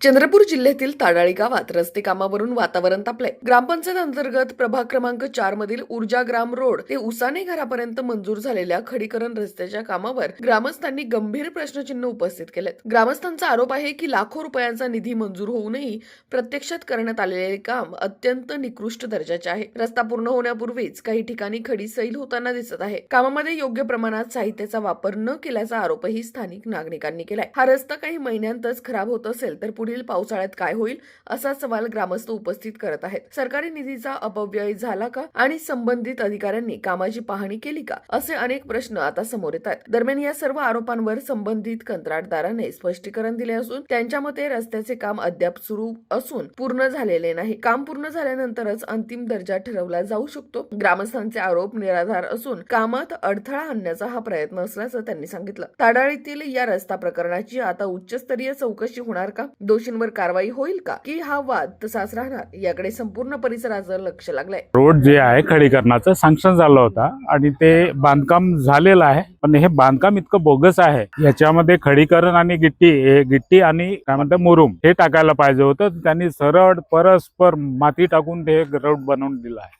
चंद्रपूर जिल्ह्यातील ताडाळी गावात रस्ते कामावरून वातावरण तापलंय। ग्रामपंचायत अंतर्गत प्रभाग क्रमांक 4 मधील ऊर्जा ग्राम रोड ते उसाने घरापर्यंत मंजूर झालेल्या खडीकरण रस्त्याच्या कामावर ग्रामस्थांनी गंभीर प्रश्नचिन्ह उपस्थित केलेत। ग्रामस्थांचा आरोप आहे की लाखो रुपयांचा निधी मंजूर होऊनही प्रत्यक्षात करण्यात आलेले काम अत्यंत निकृष्ट दर्जाचे आहे। रस्ता पूर्ण होण्यापूर्वीच काही ठिकाणी खडी सैल होताना दिसत आहे। कामामध्ये योग्य प्रमाणात साहित्याचा वापर न केल्याचा आरोपही स्थानिक नागरिकांनी केलाय। हा रस्ता काही महिन्यांतच खराब होत असेल तर पुढील पावसाळ्यात काय होईल असा सवाल ग्रामस्थ उपस्थित करत आहेत। सरकारी निधीचा अपव्यय झाला का आणि संबंधित अधिकाऱ्यांनी कामाची पाहणी केली का असे अनेक प्रश्न आता समोर येत आहेत। दरम्यान या सर्व आरोपांवर संबंधित कंत्राटदाराने स्पष्टीकरण दिले असून त्यांच्या मते रस्त्याचे काम अद्याप सुरू असून पूर्ण झालेले नाही। काम पूर्ण झाल्यानंतरच अंतिम दर्जा ठरवला जाऊ शकतो। ग्रामस्थांचे आरोप निराधार असून कामात अडथळा आणण्याचा हा प्रयत्न असल्याचं त्यांनी सांगितलं। ताडाळीतील या रस्ता प्रकरणाची आता उच्चस्तरीय चौकशी होणार का, दोषींवर कारवाई होईल का की हा वाद तसाच राहणार, याकडे संपूर्ण परिसराचं लक्ष लागलंय। रोड जे आहे खडीकरणाचं सँक्शन झालं होतं आणि ते बांधकाम झालेलं आहे, पण हे बांधकाम इतकं बोगस आहे। याच्यामध्ये खडीकरण आणि गिट्टी आणि काय म्हणतात मुरुम हे टाकायला पाहिजे होतं। त्यांनी सरळ परस्पर माती टाकून ते रोड बनवून दिला आहे।